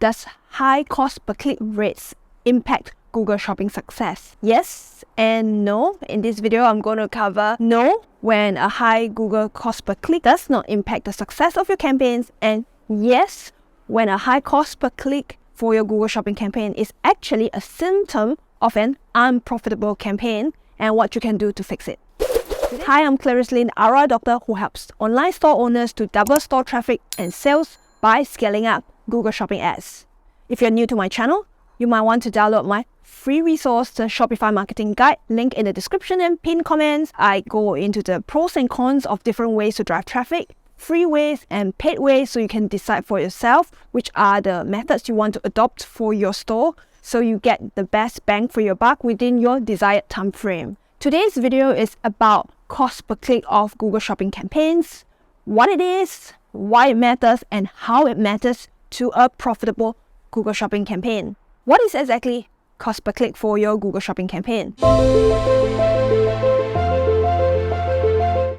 Does high cost per click rates impact Google Shopping success? Yes and no. In this video, I'm going to cover no, when a high Google cost per click does not impact the success of your campaigns, and yes, when a high cost per click for your Google Shopping campaign is actually a symptom of an unprofitable campaign and what you can do to fix it. Hi, I'm Clarice Lin, ROI Doctor, who helps online store owners to double store traffic and sales by scaling up Google Shopping ads. If you're new to my channel, you might want to download my free resource, the Shopify Marketing Guide, link in the description and pinned comments. I go into the pros and cons of different ways to drive traffic, free ways and paid ways, so you can decide for yourself which are the methods you want to adopt for your store so you get the best bang for your buck within your desired time frame. Today's video is about cost per click of Google Shopping campaigns, what it is, why it matters, and how it matters to a profitable Google Shopping campaign. What is exactly cost per click for your Google Shopping campaign?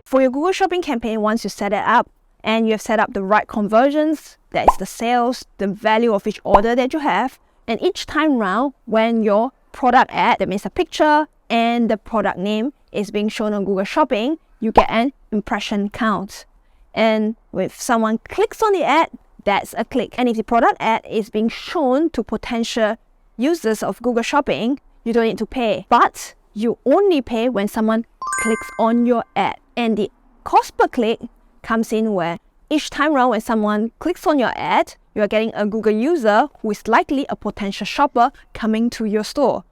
For your Google Shopping campaign, once you set it up and you have set up the right conversions, that is the sales, the value of each order that you have, and each time round when your product ad, that means a picture and the product name, is being shown on Google Shopping, you get an impression count. And if someone clicks on the ad, that's a click. And if the product ad is being shown to potential users of Google Shopping, you don't need to pay. But you only pay when someone clicks on your ad. And the cost per click comes in where each time around when someone clicks on your ad, you are getting a Google user who is likely a potential shopper coming to your store.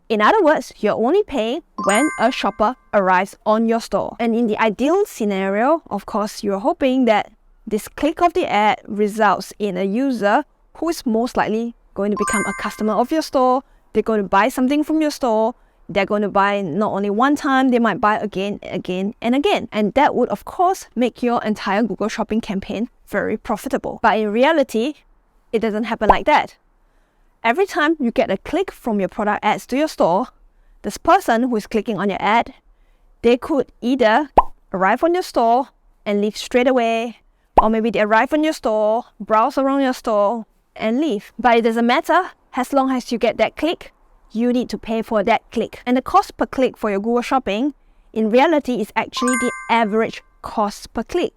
In other words, you're only paying when a shopper arrives on your store. And in the ideal scenario, of course, you're hoping that this click of the ad results in a user who is most likely going to become a customer of your store. They're going to buy something from your store. They're going to buy not only one time, they might buy again, and again. And that would, of course, make your entire Google Shopping campaign very profitable. But in reality, it doesn't happen like that. Every time you get a click from your product ads to your store, this person who is clicking on your ad, they could either arrive on your store and leave straight away, or maybe they arrive on your store, browse around your store, and leave. But it doesn't matter. As long as you get that click, you need to pay for that click. And the cost per click for your Google Shopping, in reality, is actually the average cost per click.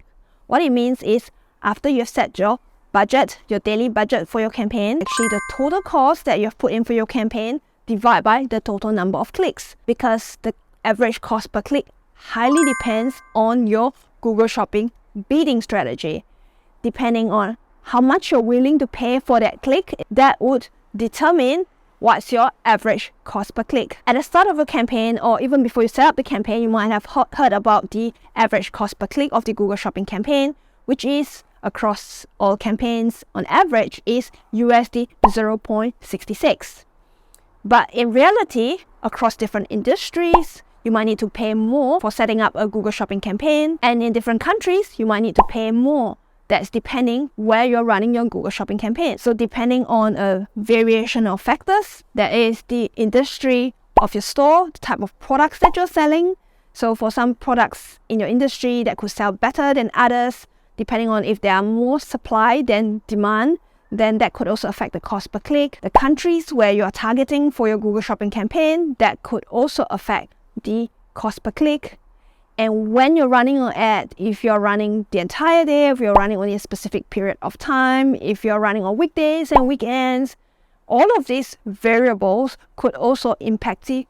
What it means is, after you've set your budget, your daily budget for your campaign, actually the total cost that you've put in for your campaign divided by the total number of clicks, because the average cost per click highly depends on your Google Shopping bidding strategy. Depending on how much you're willing to pay for that click, that would determine what's your average cost per click. At the start of a campaign, or even before you set up the campaign, you might have heard about the average cost per click of the Google Shopping campaign, which is across all campaigns on average is USD 0.66. But in reality, across different industries, you might need to pay more for setting up a Google Shopping campaign, and in different countries, you might need to pay more. That's depending where you're running your Google Shopping campaign. So depending on a variation of factors, that is the industry of your store, the type of products that you're selling. So for some products in your industry that could sell better than others, depending on if there are more supply than demand, then that could also affect the cost per click. The countries where you are targeting for your Google Shopping campaign, that could also affect the cost per click. And when you're running an ad, if you're running the entire day, if you're running only a specific period of time, if you're running on weekdays and weekends, all of these variables could also impact the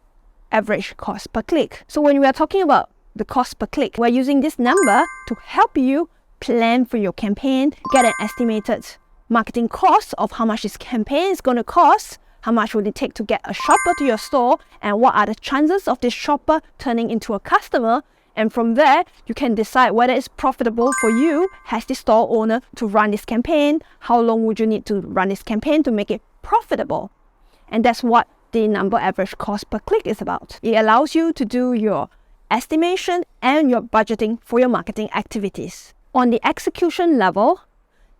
average cost per click. So when we are talking about the cost per click, we're using this number to help you plan for your campaign, get an estimated marketing cost of how much this campaign is going to cost, how much will it take to get a shopper to your store, and what are the chances of this shopper turning into a customer. And from there, you can decide whether it's profitable for you as the store owner to run this campaign. How long would you need to run this campaign to make it profitable? And that's what the number average cost per click is about. It allows you to do your estimation and your budgeting for your marketing activities. On the execution level,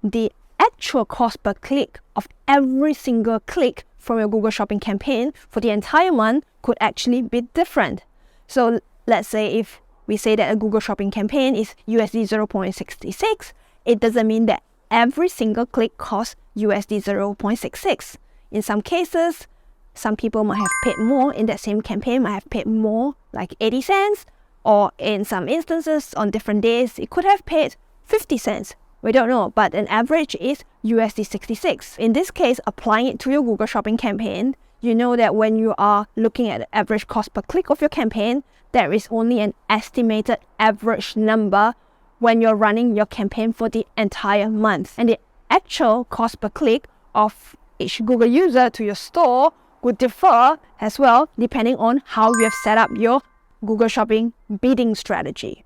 the actual cost per click of every single click from your Google Shopping campaign for the entire month could actually be different. So let's say if we say that a Google Shopping campaign is USD 0.66, it doesn't mean that every single click costs USD 0.66. In some cases, some people might have paid more in that same campaign, might have paid more, like 80 cents, or in some instances, on different days, it could have paid 50 cents. We don't know, but an average is USD 66. In this case, applying it to your Google Shopping campaign, you know that when you are looking at the average cost per click of your campaign, there is only an estimated average number when you're running your campaign for the entire month. And the actual cost per click of each Google user to your store would differ as well depending on how you have set up your Google Shopping bidding strategy.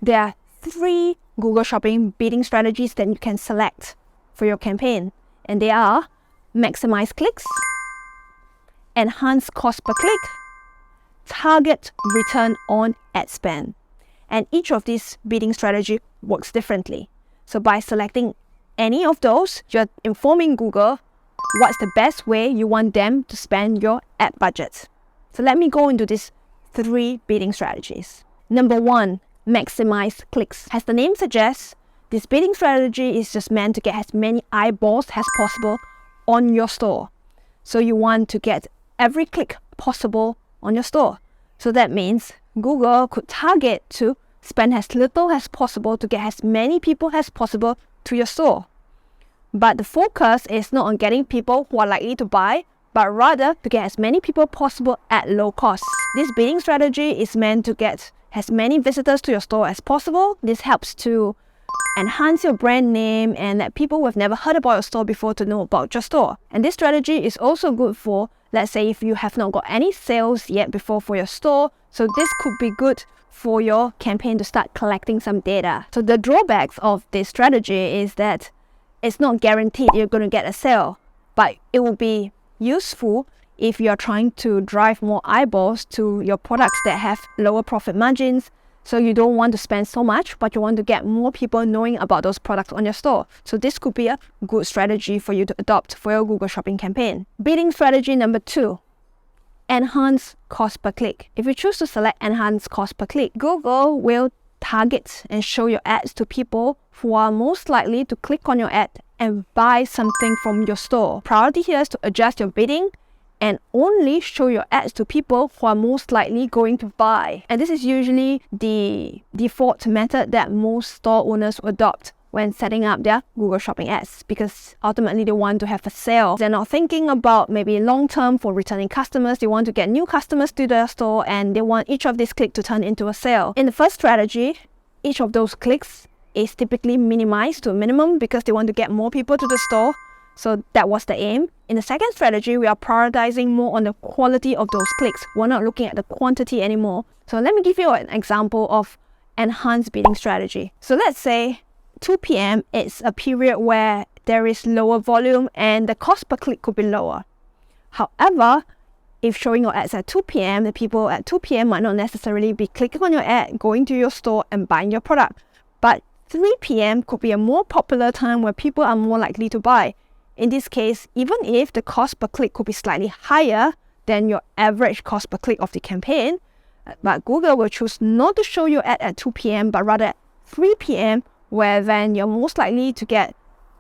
There are 3 Google Shopping bidding strategies that you can select for your campaign, and they are maximize clicks, enhance cost per click, target return on ad spend. And each of these bidding strategy works differently. So by selecting any of those, you're informing Google what's the best way you want them to spend your ad budget. So let me go into these 3 bidding strategies. Number 1, maximize clicks. As the name suggests, this bidding strategy is just meant to get as many eyeballs as possible on your store. So you want to get every click possible on your store. So that means Google could target to spend as little as possible to get as many people as possible to your store. But the focus is not on getting people who are likely to buy, but rather to get as many people possible at low cost. This bidding strategy is meant to get as many visitors to your store as possible. This helps to enhance your brand name and let people who have never heard about your store before to know about your store. And this strategy is also good for, let's say, if you have not got any sales yet before for your store. So this could be good for your campaign to start collecting some data. So the drawbacks of this strategy is that it's not guaranteed you're going to get a sale, but it will be useful if you're trying to drive more eyeballs to your products that have lower profit margins. So you don't want to spend so much, but you want to get more people knowing about those products on your store. So this could be a good strategy for you to adopt for your Google Shopping campaign. Bidding strategy number 2, enhance cost per click. If you choose to select enhance cost per click, Google will target and show your ads to people who are most likely to click on your ad and buy something from your store. Priority here is to adjust your bidding and only show your ads to people who are most likely going to buy. And this is usually the default method that most store owners will adopt when setting up their Google Shopping ads, because ultimately they want to have a sale. They're not thinking about maybe long-term for returning customers. They want to get new customers to their store and they want each of these clicks to turn into a sale. In the first strategy, each of those clicks is typically minimized to a minimum because they want to get more people to the store. So that was the aim. In the second strategy, we are prioritizing more on the quality of those clicks. We're not looking at the quantity anymore. So let me give you an example of enhanced bidding strategy. So let's say 2 p.m. is a period where there is lower volume and the cost per click could be lower. However, if showing your ads at 2 p.m., the people at 2 p.m. might not necessarily be clicking on your ad, going to your store and buying your product. But 3 p.m. could be a more popular time where people are more likely to buy. In this case, even if the cost per click could be slightly higher than your average cost per click of the campaign, but Google will choose not to show your ad at 2 p.m. but rather at 3 p.m. where then you're most likely to get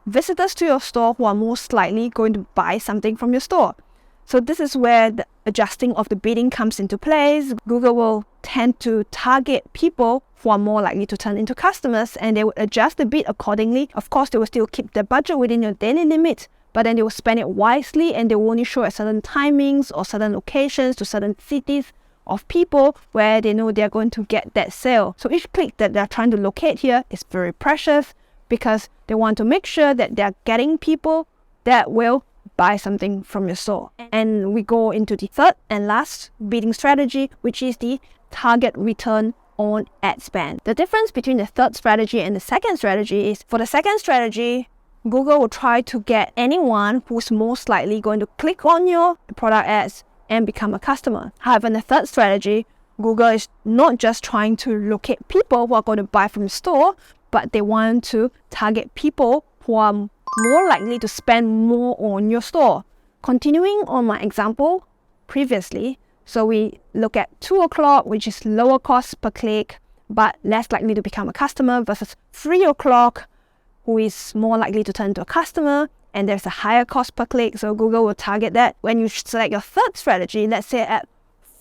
visitors to your store who are most likely going to buy something from your store. So this is where the adjusting of the bidding comes into place. Google will tend to target people who are more likely to turn into customers and they would adjust the bid accordingly. Of course, they will still keep their budget within your daily limit, but then they will spend it wisely and they will only show at certain timings or certain locations to certain cities of people where they know they're going to get that sale. So each click that they're trying to locate here is very precious because they want to make sure that they're getting people that will buy something from your store. And we go into the third and last bidding strategy, which is the target return on ad spend. The difference between the third strategy and the second strategy is, for the second strategy, Google will try to get anyone who's most likely going to click on your product ads and become a customer. However, in the third strategy, Google is not just trying to locate people who are going to buy from the store, but they want to target people who are more likely to spend more on your store. Continuing on my example previously, so we look at 2 o'clock, which is lower cost per click, but less likely to become a customer, versus 3 o'clock, who is more likely to turn into a customer, and there's a higher cost per click, so Google will target that. When you select your third strategy, let's say at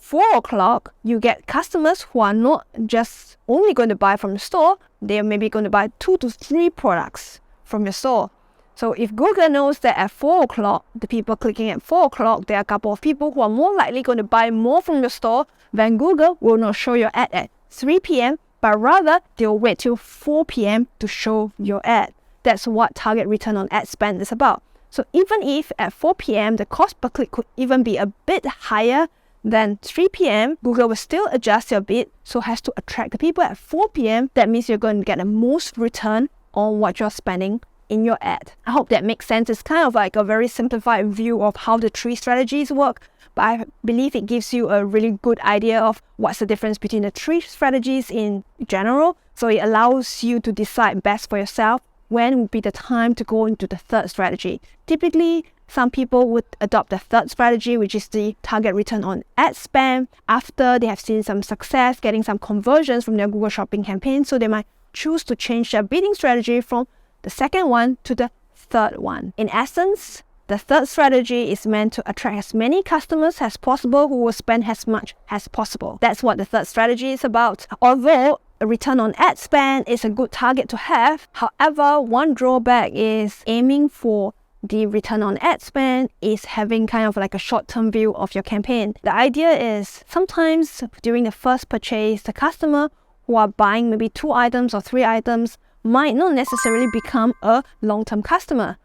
4 o'clock, you get customers who are not just only going to buy from the store, they are maybe going to buy 2 to 3 products from your store. So if Google knows that at 4 o'clock, the people clicking at 4 o'clock, there are a couple of people who are more likely going to buy more from your store, then Google will not show your ad at 3 p.m., but rather they'll wait till 4 p.m. to show your ad. That's what target return on ad spend is about. So even if at 4 p.m. the cost per click could even be a bit higher than 3 p.m., Google will still adjust your bid so as to attract the people at 4 p.m. That means you're going to get the most return on what you're spending in your ad. I hope that makes sense. It's kind of like a very simplified view of how the 3 strategies work, but I believe it gives you a really good idea of what's the difference between the 3 strategies in general. So it allows you to decide best for yourself when would be the time to go into the third strategy. Typically, some people would adopt the third strategy, which is the target return on ad spend, after they have seen some success, getting some conversions from their Google Shopping campaign. So they might choose to change their bidding strategy from the second one to the third one. In essence, the third strategy is meant to attract as many customers as possible who will spend as much as possible. That's what the third strategy is about. Although a return on ad spend is a good target to have, however, one drawback is aiming for the return on ad spend is having kind of like a short-term view of your campaign. The idea is sometimes during the first purchase, the customer who are buying maybe 2 items or 3 items might not necessarily become a long-term customer.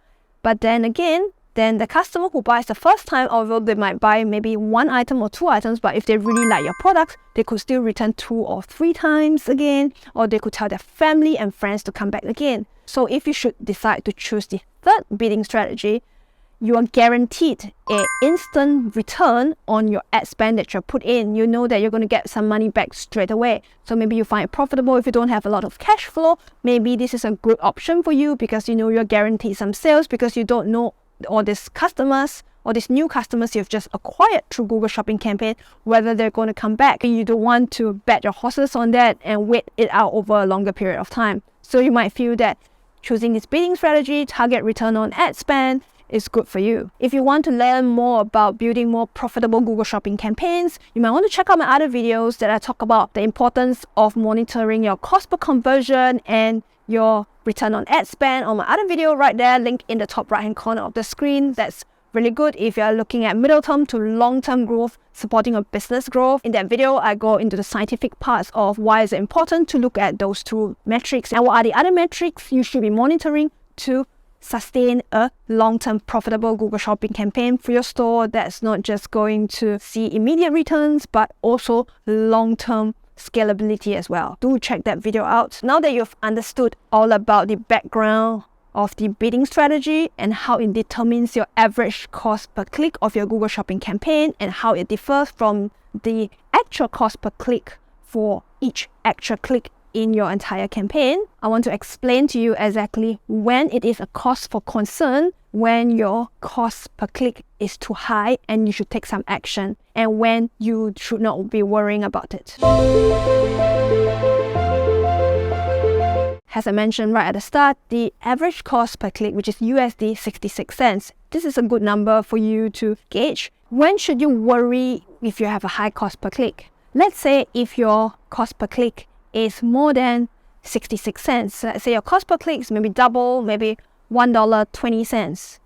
But then again, the customer who buys the first time, although they might buy maybe 1 item or 2 items, but if they really like your products, they could still return 2 or 3 times again, or they could tell their family and friends to come back again. So if you should decide to choose the third bidding strategy, you are guaranteed an instant return on your ad spend that you put in. You know that you're going to get some money back straight away. So maybe you find it profitable if you don't have a lot of cash flow. Maybe this is a good option for you because you know you're guaranteed some sales, because you don't know all these customers or these new customers you've just acquired through Google Shopping campaign, whether they're going to come back. You don't want to bet your horses on that and wait it out over a longer period of time. So you might feel that choosing this bidding strategy, target return on ad spend, is good for you. If you want to learn more about building more profitable Google Shopping campaigns, you might want to check out my other videos that I talk about the importance of monitoring your cost per conversion and your return on ad spend on my other video right there, linked in the top right hand corner of the screen. That's really good if you're looking at middle term to long term growth, supporting your business growth. In that video, I go into the scientific parts of why is it important to look at those 2 metrics and what are the other metrics you should be monitoring to sustain a long-term profitable Google Shopping campaign for your store that's not just going to see immediate returns, but also long-term scalability as well. Do check that video out. Now that you've understood all about the background of the bidding strategy and how it determines your average cost per click of your Google Shopping campaign and how it differs from the actual cost per click for each actual click in your entire campaign, I want to explain to you exactly when it is a cause for concern, when your cost per click is too high and you should take some action, and when you should not be worrying about it. As I mentioned right at the start, the average cost per click, which is USD 66 cents, this is a good number for you to gauge. When should you worry if you have a high cost per click? Let's say if your cost per click is more than 66 cents. Let's say your cost per click is maybe double, maybe $1.20.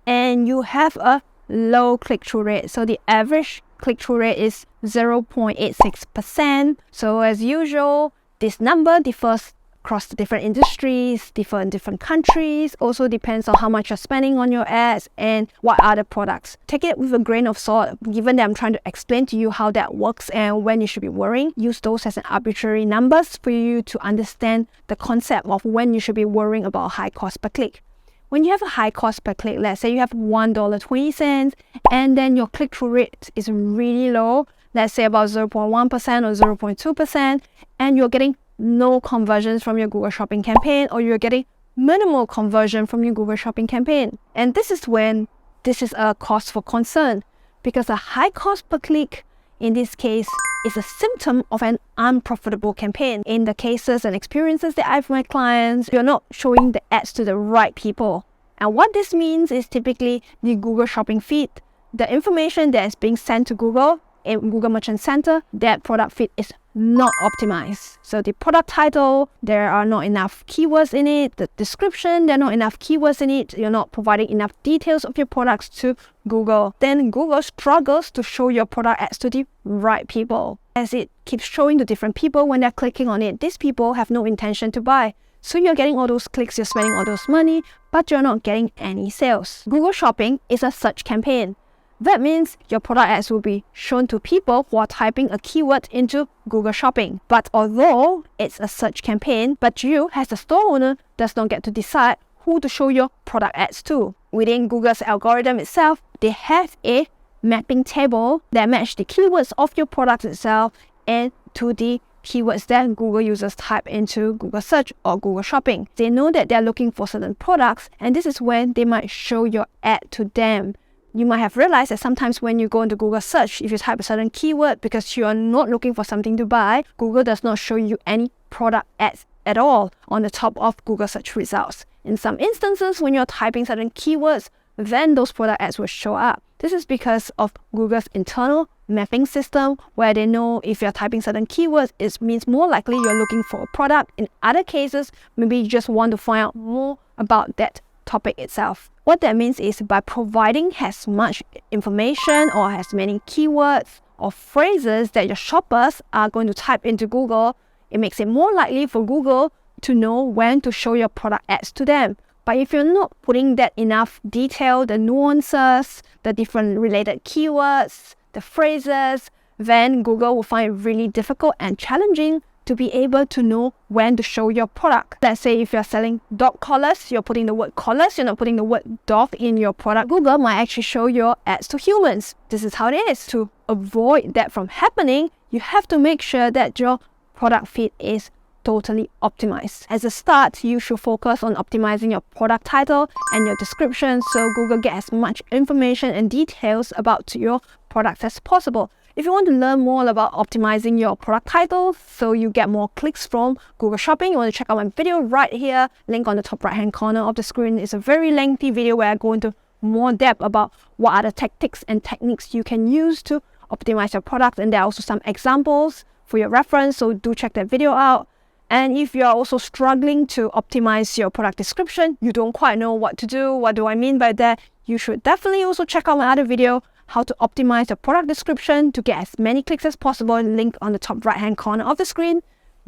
And you have a low click-through rate. So the average click-through rate is 0.86%. So as usual, this number differs across the different industries, different countries. Also depends on how much you're spending on your ads and what other products. Take it with a grain of salt, given that I'm trying to explain to you how that works and when you should be worrying. Use those as an arbitrary numbers for you to understand the concept of when you should be worrying about high cost per click. When you have a high cost per click, let's say you have $1.20 and then your click-through rate is really low, let's say about 0.1% or 0.2%, and you're getting no conversions from your Google Shopping campaign, or you're getting minimal conversion from your Google Shopping campaign. And this is when this is a cause for concern, because a high cost per click in this case, is a symptom of an unprofitable campaign. In the cases and experiences that I have with my clients, you're not showing the ads to the right people. And what this means is typically the Google Shopping feed, the information that is being sent to Google in Google Merchant Center, that product feed is not optimized. So the product title, there are not enough keywords in it. The description, there are not enough keywords in it. You're not providing enough details of your products to Google. Then Google struggles to show your product ads to the right people. As it keeps showing to different people when they're clicking on it, these people have no intention to buy. So you're getting all those clicks, you're spending all those money, but you're not getting any sales. Google Shopping is a search campaign. That means your product ads will be shown to people who are typing a keyword into Google Shopping. But although it's a search campaign, but you, as the store owner, does not get to decide who to show your product ads to. Within Google's algorithm itself, they have a mapping table that match the keywords of your product itself and to the keywords that Google users type into Google Search or Google Shopping. They know that they're looking for certain products, and this is when they might show your ad to them. You might have realized that sometimes when you go into Google Search, if you type a certain keyword because you are not looking for something to buy, Google does not show you any product ads at all on the top of Google Search results. In some instances, when you're typing certain keywords, then those product ads will show up. This is because of Google's internal mapping system, where they know if you're typing certain keywords, it means more likely you're looking for a product. In other cases, maybe you just want to find out more about that topic itself. What that means is by providing as much information or as many keywords or phrases that your shoppers are going to type into Google, it makes it more likely for Google to know when to show your product ads to them. But if you're not putting that enough detail, the nuances, the different related keywords, the phrases, then Google will find it really difficult and challenging to be able to know when to show your product. Let's say if you're selling dog collars, you're putting the word collars, you're not putting the word dog in your product. Google might actually show your ads to humans. This is how it is. To avoid that from happening, you have to make sure that your product feed is totally optimized. As a start, you should focus on optimizing your product title and your description so Google gets as much information and details about your products as possible. If you want to learn more about optimizing your product title so you get more clicks from Google Shopping, you want to check out my video right here, link on the top right hand corner of the screen. It's a very lengthy video where I go into more depth about what are the tactics and techniques you can use to optimize your product, and there are also some examples for your reference, so do check that video out. And if you're also struggling to optimize your product description, you don't quite know what to do, what do I mean by that, you should definitely also check out my other video, how to optimize your product description to get as many clicks as possible, link on the top right hand corner of the screen.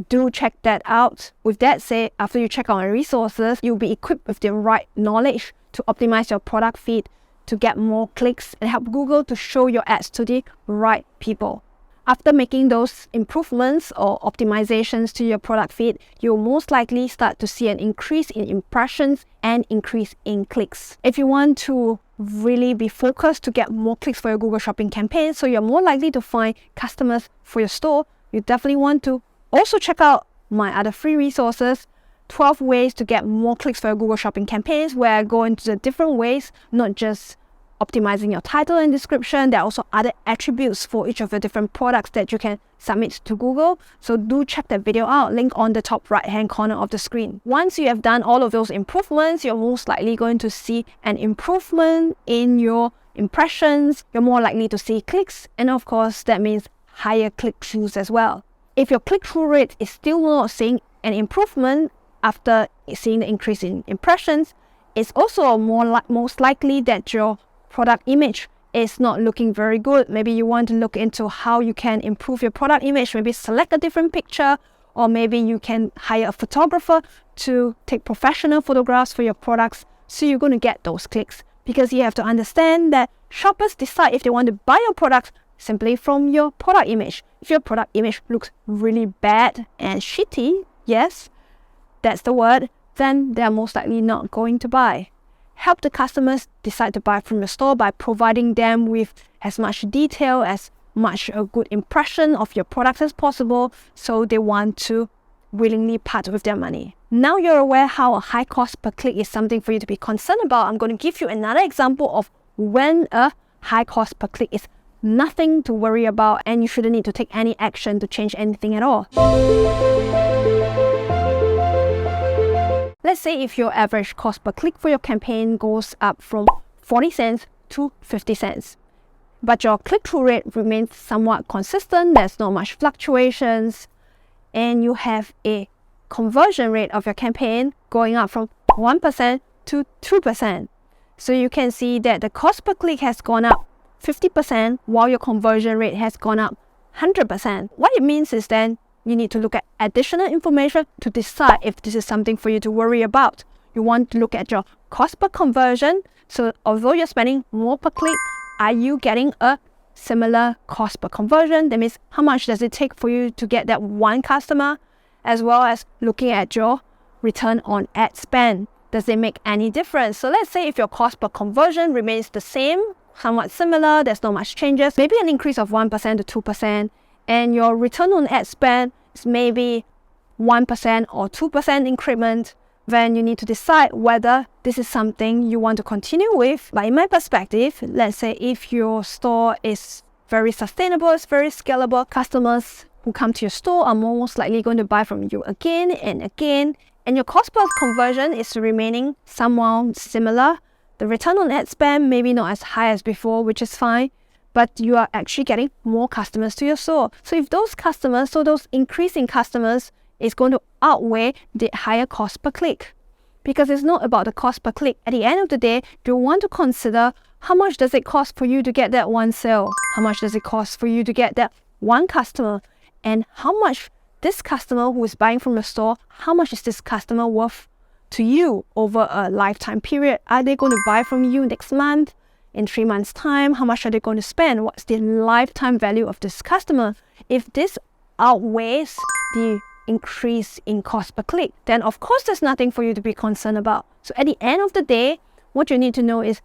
Do check that out. With that said, after you check out my resources, you'll be equipped with the right knowledge to optimize your product feed to get more clicks and help Google to show your ads to the right people. After making those improvements or optimizations to your product feed, you'll most likely start to see an increase in impressions and increase in clicks. If you want to really be focused to get more clicks for your Google Shopping campaign, so you're more likely to find customers for your store, you definitely want to also check out my other free resources, 12 ways to get more clicks for your Google Shopping campaigns, where I go into the different ways, not just optimizing your title and description. There are also other attributes for each of the different products that you can submit to Google. So do check that video out, link on the top right hand corner of the screen. Once you have done all of those improvements, you're most likely going to see an improvement in your impressions. You're more likely to see clicks, and of course that means higher click-throughs as well. If your click-through rate is still not seeing an improvement after seeing the increase in impressions, it's also most likely that your product image is not looking very good. Maybe you want to look into how you can improve your product image. Maybe select a different picture, or maybe you can hire a photographer to take professional photographs for your products, so you're going to get those clicks. Because you have to understand that shoppers decide if they want to buy your products simply from your product image. If your product image looks really bad and shitty, yes, that's the word, then they're most likely not going to buy. Help the customers decide to buy from your store by providing them with as much detail, as much a good impression of your products as possible, so they want to willingly part with their money. Now you're aware how a high cost per click is something for you to be concerned about. I'm going to give you another example of when a high cost per click is nothing to worry about, and you shouldn't need to take any action to change anything at all. Let's say if your average cost per click for your campaign goes up from 40 cents to 50 cents, but your click-through rate remains somewhat consistent, there's not much fluctuations, and you have a conversion rate of your campaign going up from 1% to 2%. So you can see that the cost per click has gone up 50% while your conversion rate has gone up 100%. What it means is then you need to look at additional information to decide if this is something for you to worry about. You want to look at your cost per conversion. So although you're spending more per click, are you getting a similar cost per conversion? That means how much does it take for you to get that one customer, as well as looking at your return on ad spend. Does it make any difference? So let's say if your cost per conversion remains the same, somewhat similar, there's not much changes, maybe an increase of 1% to 2%, and your return on ad spend is maybe 1% or 2% increment, then you need to decide whether this is something you want to continue with. But in my perspective, let's say if your store is very sustainable, it's very scalable, customers who come to your store are most likely going to buy from you again and again, and your cost per conversion is remaining somewhat similar. The return on ad spend maybe not as high as before, which is fine, but you are actually getting more customers to your store. So if those customers, so those increasing customers is going to outweigh the higher cost per click. Because it's not about the cost per click. At the end of the day, you want to consider how much does it cost for you to get that one sale? How much does it cost for you to get that one customer? And how much this customer who is buying from your store, how much is this customer worth to you over a lifetime period? Are they going to buy from you next month? In 3 months' time? How much are they going to spend? What's the lifetime value of this customer? If this outweighs the increase in cost per click, then of course there's nothing for you to be concerned about. So at the end of the day, what you need to know is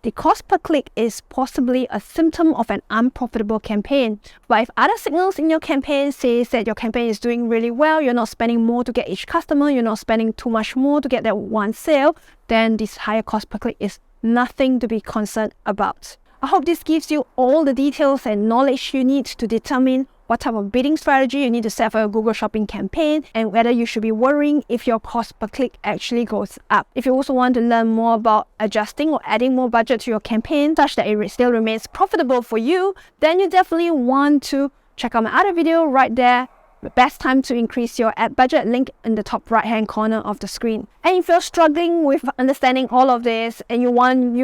the cost per click is possibly a symptom of an unprofitable campaign. But if other signals in your campaign says that your campaign is doing really well, you're not spending more to get each customer, you're not spending too much more to get that one sale, then this higher cost per click is nothing to be concerned about. I hope this gives you all the details and knowledge you need to determine what type of bidding strategy you need to set for your Google Shopping campaign, and whether you should be worrying if your cost per click actually goes up. If you also want to learn more about adjusting or adding more budget to your campaign such that it still remains profitable for you, then you definitely want to check out my other video right there. The best time to increase your ad budget, link in the top right hand corner of the screen. And if you're struggling with understanding all of this and you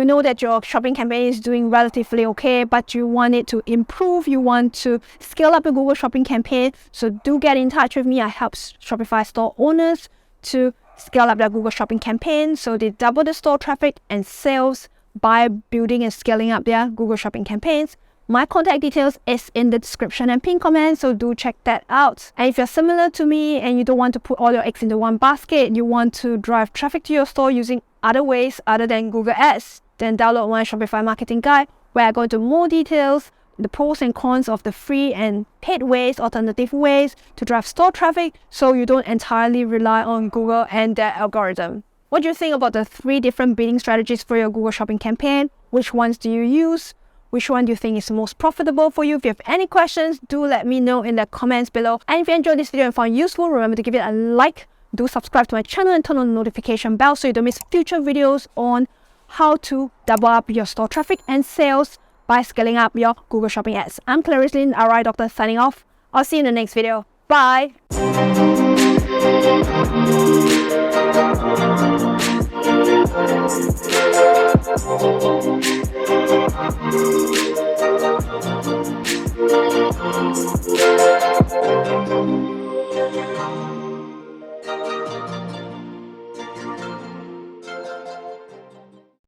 know that your shopping campaign is doing relatively okay, but you want it to improve, you want to scale up your Google Shopping campaign, so do get in touch with me. I help Shopify store owners to scale up their Google Shopping campaign so they double the store traffic and sales by building and scaling up their Google Shopping campaigns. My contact details is in the description and pinned comment, so do check that out. And if you're similar to me and you don't want to put all your eggs into one basket, you want to drive traffic to your store using other ways other than Google Ads, then download my Shopify marketing guide where I go into more details, the pros and cons of the free and paid ways, alternative ways to drive store traffic so you don't entirely rely on Google and their algorithm. What do you think about the 3 different bidding strategies for your Google Shopping campaign? Which ones do you use? Which one do you think is most profitable for you? If you have any questions, do let me know in the comments below. And if you enjoyed this video and found it useful, remember to give it a like, do subscribe to my channel and turn on the notification bell so you don't miss future videos on how to double up your store traffic and sales by scaling up your Google Shopping ads. I'm Clarice Lin, RI Doctor, signing off. I'll see you in the next video. Bye! Thank you.